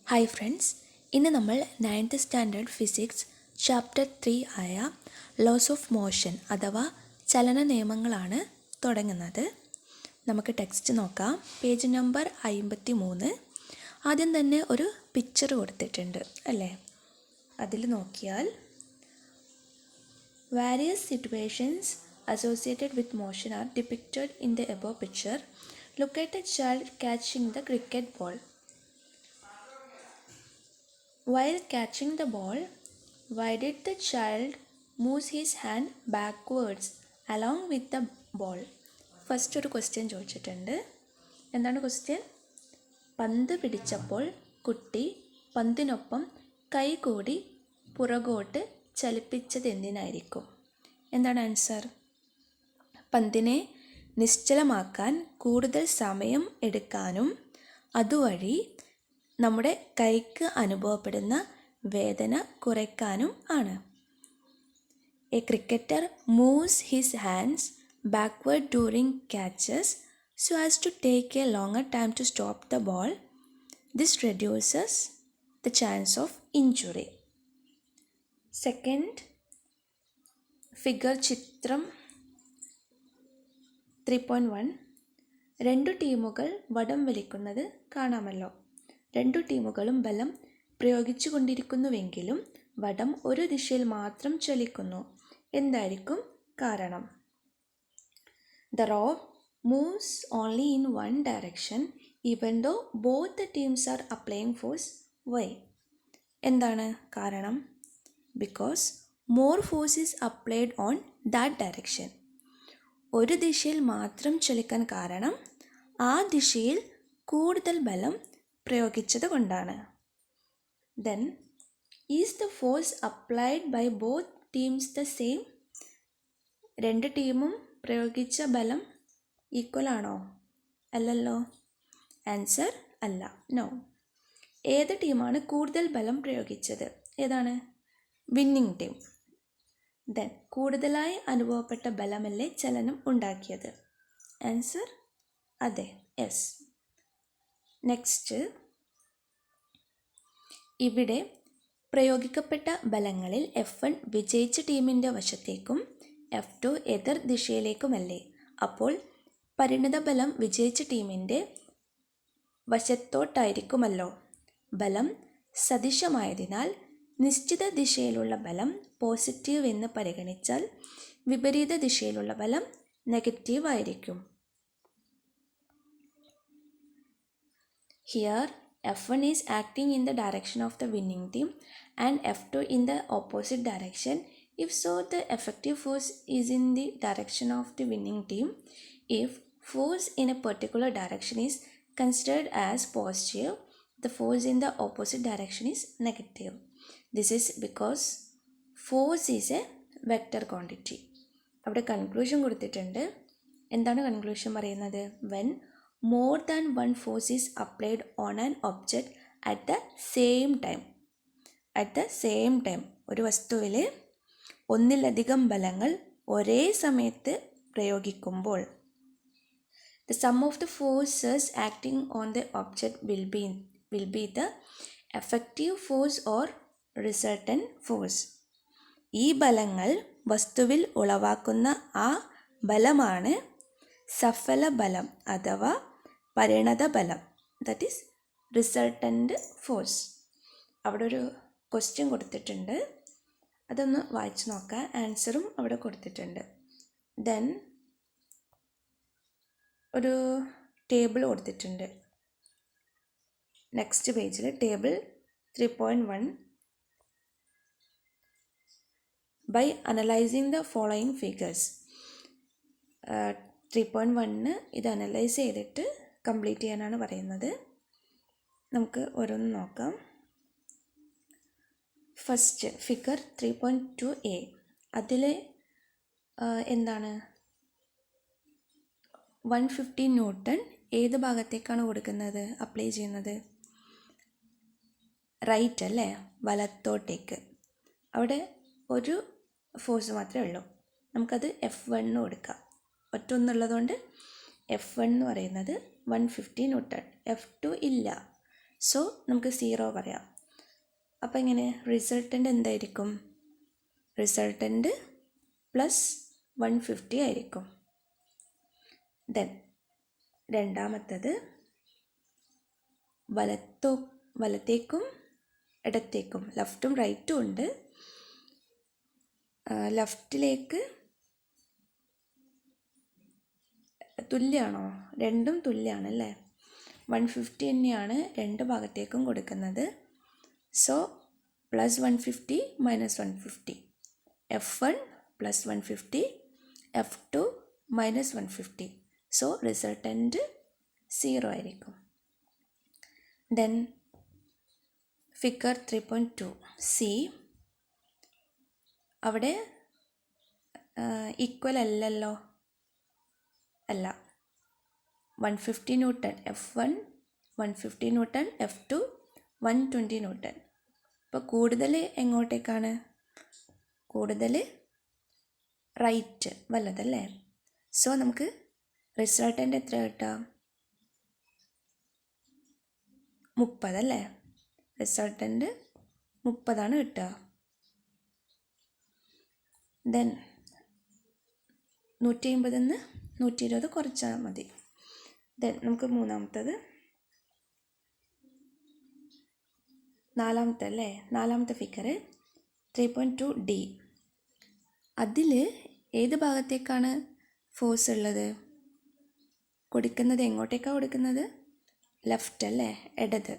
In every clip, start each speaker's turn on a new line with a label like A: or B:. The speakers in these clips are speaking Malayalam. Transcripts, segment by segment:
A: ഹായ് ഫ്രണ്ട്സ്, ഇന്ന് നമ്മൾ 9th സ്റ്റാൻഡേർഡ് ഫിസിക്സ് ചാപ്റ്റർ 3 ആയ ലോസ് ഓഫ് മോഷൻ അഥവാ ചലന നിയമങ്ങളാണ് തുടങ്ങുന്നത്. നമുക്ക് ടെക്സ്റ്റ് നോക്കാം. Page number 53. ആദ്യം തന്നെ ഒരു പിക്ചർ കൊടുത്തിട്ടുണ്ട് അല്ലേ? അതിൽ നോക്കിയാൽ various situations associated with motion are depicted in the above picture. Look at a child catching the cricket ball. While catching the ball, why did the child move his hand backwards along with the ball? First ഒരു ക്വസ്റ്റ്യൻ ചോദിച്ചിട്ടുണ്ട്. എന്താണ് ക്വസ്റ്റ്യൻ? പന്ത് പിടിച്ചപ്പോൾ കുട്ടി പന്തിനൊപ്പം കൈ കൂടി പുറകോട്ട് ചലിപ്പിച്ചത് എന്തിനായിരിക്കും? എന്താണ് ആൻസർ? പന്തിനെ നിശ്ചലമാക്കാൻ കൂടുതൽ സമയം എടുക്കാനും അതുവഴി നമ്മുടെ കൈക്ക് അനുഭവപ്പെടുന്ന വേദന കുറയ്ക്കാനും ആണ്. A cricketer moves his hands backward during catches so as to take a longer time to stop the ball. This reduces the chance of injury. Second figure ചിത്രം 3.1. രണ്ടു ടീമുകൾ വടം വലിക്കുന്നത് കാണാമല്ലോ. രണ്ടു ടീമുകളും ബലം പ്രയോഗിച്ചു കൊണ്ടിരിക്കുന്നുവെങ്കിലും വടം ഒരു ദിശയിൽ മാത്രം ചലിക്കുന്നു. എന്തായിരിക്കും കാരണം? The rope moves only in one direction even though both the teams are applying force. Why? എന്താണ് കാരണം? Because more force is applied on that direction. ഒരു ദിശയിൽ മാത്രം ചലിക്കാൻ കാരണം ആ ദിശയിൽ കൂടുതൽ ബലം പ്രയോഗിച്ചത് കൊണ്ടാണ്. Then, is the force applied by both teams the same? രണ്ട് ടീമും പ്രയോഗിച്ച ബലം ഈക്വൽ ആണോ? അല്ലല്ലോ. ആൻസർ അല്ല, നോ. ഏത് ടീമാണ് കൂടുതൽ ബലം പ്രയോഗിച്ചത്? ഏതാണ്? Winning team. ദെൻ കൂടുതലായി അനുഭവപ്പെട്ട ബലമല്ലേ ചലനം ഉണ്ടാക്കിയത്? ആൻസർ അതെ, യെസ്. നെക്സ്റ്റ്, ഇവിടെ പ്രയോഗിക്കപ്പെട്ട ബലങ്ങളിൽ F1 വിജയിച്ച ടീമിൻ്റെ വശത്തേക്കും F2 എതിർ ദിശയിലേക്കുമല്ലേ? അപ്പോൾ പരിണിത ബലം വിജയിച്ച ടീമിൻ്റെ വശത്തോട്ടായിരിക്കുമല്ലോ. ബലം സദിശമായതിനാൽ നിശ്ചിത ദിശയിലുള്ള ബലം പോസിറ്റീവ് എന്ന് പരിഗണിച്ചാൽ വിപരീത ദിശയിലുള്ള ബലം നെഗറ്റീവ് ആയിരിക്കും. Here, F1 is acting in the direction of the winning team and F2 in the opposite direction. If so, the effective force is in the direction of the winning team. If force in a particular direction is considered as positive, the force in the opposite direction is negative. This is because force is a vector quantity. അവിടെ കൺക്ലൂഷൻ കൊടുത്തിട്ടുണ്ട്. എന്താണ് കൺക്ലൂഷൻ പറയുന്നത്? When more than one force is applied on an object at the same time. ഒരു വസ്തുവിൽ ഒന്നിലധികം ബലങ്ങൾ ഒരേ സമയത്ത് പ്രയോഗിക്കുമ്പോൾ the sum of the forces acting on the object will be the effective force or resultant force. ഈ ബലങ്ങൾ വസ്തുവിൽ ഉളവാക്കുന്ന ആ ബലമാണ് സഫല ബലം അഥവാ പരിണത ബലം, ദാറ്റ് ഈസ് റിസൾട്ടൻ്റ് ഫോഴ്സ്. അവിടെ ഒരു ക്വസ്റ്റ്യൻ കൊടുത്തിട്ടുണ്ട്, അതൊന്ന് വായിച്ചു നോക്കാം. ആൻസറും അവിടെ കൊടുത്തിട്ടുണ്ട്. ദെൻ ഒരു ടേബിൾ കൊടുത്തിട്ടുണ്ട്. നെക്സ്റ്റ് പേജിൽ table 3.1. By analysing the following figures. 3.1 ഇത് അനലൈസ് ചെയ്തിട്ട് കംപ്ലീറ്റ് ചെയ്യാനാണ് പറയുന്നത്. നമുക്ക് ഓരോന്ന് നോക്കാം. First figure 3.2a. അതിൽ എന്താണ്? 150 ന്യൂട്ടൺ ഏത് ഭാഗത്തേക്കാണ് കൊടുക്കുന്നത്, അപ്ലൈ ചെയ്യുന്നത്? റൈറ്റ് അല്ലേ, വലത്തോട്ടേക്ക്. അവിടെ ഒരു ഫോഴ്സ് മാത്രമേ ഉള്ളൂ. നമുക്കത് F1 കൊടുക്കാം. ഒറ്റൊന്നുള്ളതുകൊണ്ട് F1 എന്ന് പറയുന്നത് 150 ന്യൂട്ടൺ. F2 ഇല്ല, സോ നമുക്ക് 0 പറയാം. അപ്പോൾ ഇങ്ങനെ റിസൾട്ടൻ്റ് എന്തായിരിക്കും? റിസൾട്ടൻ്റ് പ്ലസ് 150 ആയിരിക്കും. ദെൻ രണ്ടാമത്തത് വലത്തേക്കും ഇടത്തേക്കും, ലെഫ്റ്റും റൈറ്റും ഉണ്ട്. ലെഫ്റ്റിലേക്ക് തുല്യമാണോ? രണ്ടും തുല്യമാണല്ലേ. 150 തന്നെയാണ് രണ്ട് ഭാഗത്തേക്കും കൊടുക്കുന്നത്. So plus 150 minus 150, F1 plus 150, F2 minus 150. So resultant 0 ആയിരിക്കും. ദെൻ ഫിഗർ 3.2 സി, അവിടെ ഈക്വൽ അല്ലല്ലോ, അല്ല. 150 newton F1, 150 newton F2, 120 newton. അപ്പോൾ കൂടുതൽ എങ്ങോട്ടേക്കാണ്? കൂടുതൽ റൈറ്റ്, വല്ലതല്ലേ. സോ നമുക്ക് റിസൾട്ടൻ്റ് എത്ര കിട്ടാം? 30 അല്ലേ. റിസൾട്ടൻ്റ് 30 കിട്ടുക. ദെൻ 150 120 കുറച്ചാൽ മതി. ദെൻ നമുക്ക് നാലാമത്തെ ഫിഗർ 3.2 ഡി. അതിൽ ഏത് ഭാഗത്തേക്കാണ് ഫോഴ്സ് ഉള്ളത്? കൊടുക്കുന്നത് എങ്ങോട്ടേക്കാണ് കൊടുക്കുന്നത്? ലെഫ്റ്റ് അല്ലേ, ഇടത്.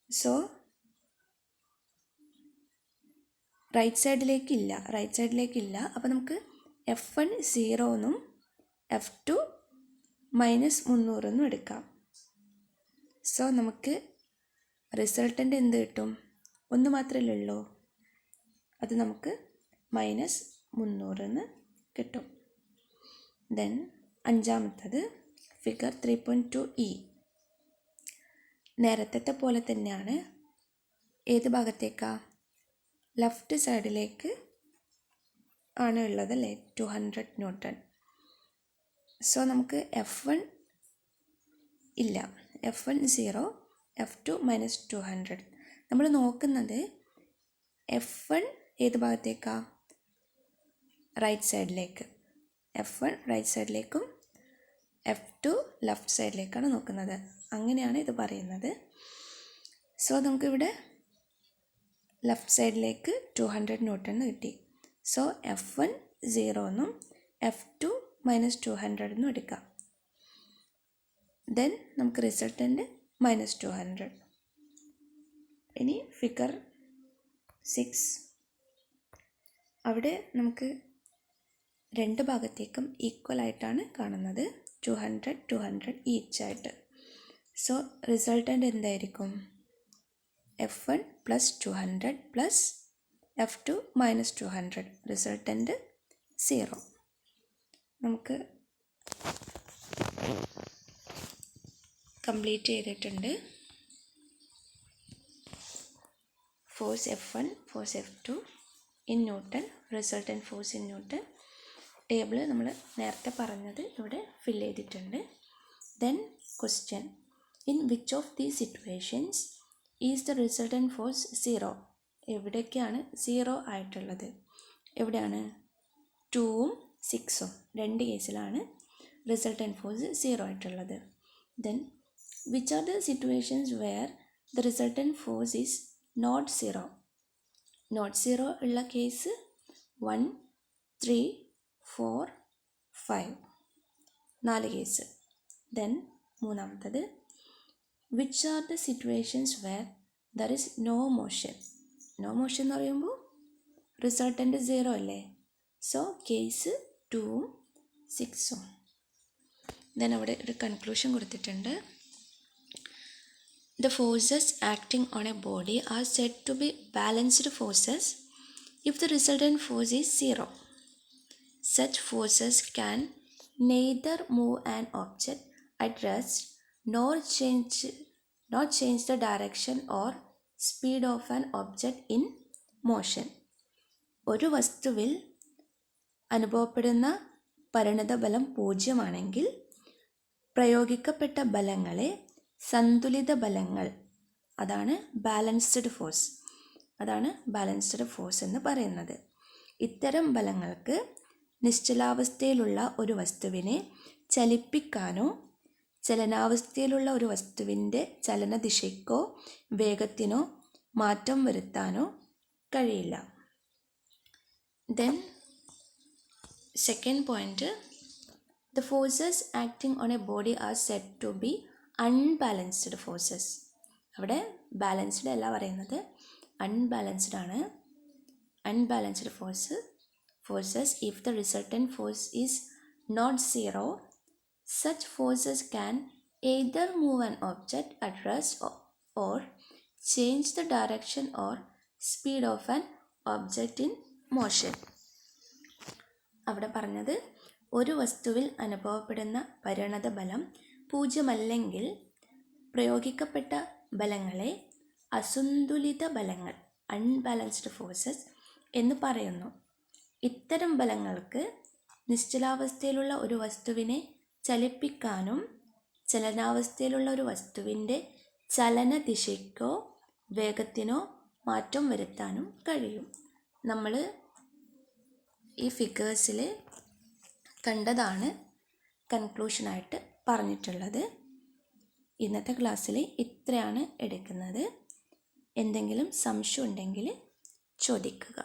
A: സോ റൈറ്റ് സൈഡിലേക്കില്ല. അപ്പോൾ നമുക്ക് F1 0 എന്നും F2 മൈനസ് 300 എന്നും എടുക്കാം. സോ നമുക്ക് റിസൾട്ടൻ്റ് എന്ത് കിട്ടും? ഒന്ന് മാത്രമല്ലേ ഉള്ളൂ, അത് നമുക്ക് മൈനസ് 300 എന്ന് കിട്ടും. ദെൻ അഞ്ചാമത്തത് ഫിഗർ 3.2 ഇ. നേരത്തെ പോലെ തന്നെയാണ്. ഏത് ഭാഗത്തേക്കാണ്? ലെഫ്റ്റ് സൈഡിലേക്ക് ആണ് ഉള്ളതല്ലേ, 200 ന്യൂട്ടൺ. സോ നമുക്ക് F1 ഇല്ല, F1 0, F2 മൈനസ് 200. നമ്മൾ നോക്കുന്നത് F1 ഏത് ഭാഗത്തേക്കാണ്? റൈറ്റ് സൈഡിലേക്ക്. F1 റൈറ്റ് സൈഡിലേക്കും F2 ലെഫ്റ്റ് സൈഡിലേക്കാണ് നോക്കുന്നത്. അങ്ങനെയാണ് ഇത് പറയുന്നത്. സോ നമുക്കിവിടെ ലെഫ്റ്റ് സൈഡിലേക്ക് 200 ന്യൂട്ടൺ എന്ന് കിട്ടി. സോ F1 0 എന്നും F2 മൈനസ് 200 എന്നും എടുക്കാം. ദെൻ നമുക്ക് റിസൾട്ടൻ്റ് മൈനസ് 200. ഇനി ഫിഗർ 6, അവിടെ നമുക്ക് രണ്ട് ഭാഗത്തേക്കും ഈക്വൽ ആയിട്ടാണ് കാണുന്നത്, 200 200 ഈച്ച് ആയിട്ട്. സോ റിസൾട്ടൻ്റ് എന്തായിരിക്കും? F1 plus 200 plus F2 minus 200. Resultant 0. നമുക്ക് കംപ്ലീറ്റ് ചെയ്തിട്ടുണ്ട്. Force F1, force F2 in newton, resultant force in newton. Table നമ്മൾ നേരത്തെ പറഞ്ഞത് ഇവിടെ ഫില്ല് ചെയ്തിട്ടുണ്ട്. Then question, in which of these situations is the resultant force 0? എവിടേക്കാണ് 0 ആയിട്ടുള്ളത്? എവിടെയാണ്? 2ഉം 6ഉം രണ്ട് കേസിലാണ് റിസൾട്ടൻ്റ് ഫോഴ്സ് 0 ആയിട്ടുള്ളത്. Then which are the situations where the resultant force is not 0? Not 0 ഉള്ള കേസ് 1, 3, 4, 5, 4 കേസ്. ദെൻ മൂന്നാമത്തത്, which are the situations where there is no motion? No motion എന്ന് പറയുമ്പോൾ റിസൾട്ടൻ്റ് 0 അല്ലേ. സോ കേസ് 2ഉം 6ഉം. ദെൻ അവിടെ ഒരു കൺക്ലൂഷൻ കൊടുത്തിട്ടുണ്ട്. The forces acting on a body are said to be balanced forces if the resultant force is 0. Such forces can neither move an object at rest nor change the direction or speed of an object in motion. ഒരു വസ്തുവിൽ അനുഭവപ്പെടുന്ന പരിണത ബലം 0 ആണെങ്കിൽ പ്രയോഗിക്കപ്പെട്ട ബലങ്ങളെ സന്തുലിത ബലങ്ങൾ അതാണ് ബാലൻസ്ഡ് ഫോഴ്സ്. അതാണ് ബാലൻസ്ഡ് ഫോഴ്സ് എന്ന് പറയുന്നത്. ഇത്തരം ബലങ്ങൾക്ക് നിശ്ചലാവസ്ഥയിലുള്ള ഒരു വസ്തുവിനെ ചലിപ്പിക്കാനോ ചലനാവസ്ഥയിലുള്ള ഒരു വസ്തുവിൻ്റെ ചലനദിശയ്ക്കോ വേഗത്തിനോ മാറ്റം വരുത്താനോ കഴിയില്ല. Then second point, the forces acting on a body are said to be unbalanced forces. അവിടെ ബാലൻസ്ഡ് അല്ല പറയുന്നത്, അൺബാലൻസ്ഡ് ആണ്. Unbalanced forces if the resultant force is not zero, such forces can either move an object at rest or change the direction or speed of an object in motion. അവിടെ പറഞ്ഞത് ഒരു വസ്തുവിൽ അനുഭവപ്പെടുന്ന പരിണത ബലം 0 പ്രയോഗിക്കപ്പെട്ട ബലങ്ങളെ അസന്തുലിത ബലങ്ങൾ അൺബാലൻസ്ഡ് ഫോഴ്സസ് എന്ന് പറയുന്നു. ഇത്തരം ബലങ്ങൾക്ക് നിശ്ചലാവസ്ഥയിലുള്ള ഒരു വസ്തുവിനെ ചലിപ്പിക്കാനും ചലനാവസ്ഥയിലുള്ള ഒരു വസ്തുവിൻ്റെ ചലനദിശയ്ക്കോ വേഗത്തിനോ മാറ്റം വരുത്താനും കഴിയും. നമ്മൾ ഈ ഫിഗേഴ്സിൽ കണ്ടതാണ് കൺക്ലൂഷനായിട്ട് പറഞ്ഞിട്ടുള്ളത്. ഇന്നത്തെ ക്ലാസ്സിൽ ഇത്രയാണ് എടുക്കുന്നത്. എന്തെങ്കിലും സംശയം ഉണ്ടെങ്കിൽ ചോദിക്കുക.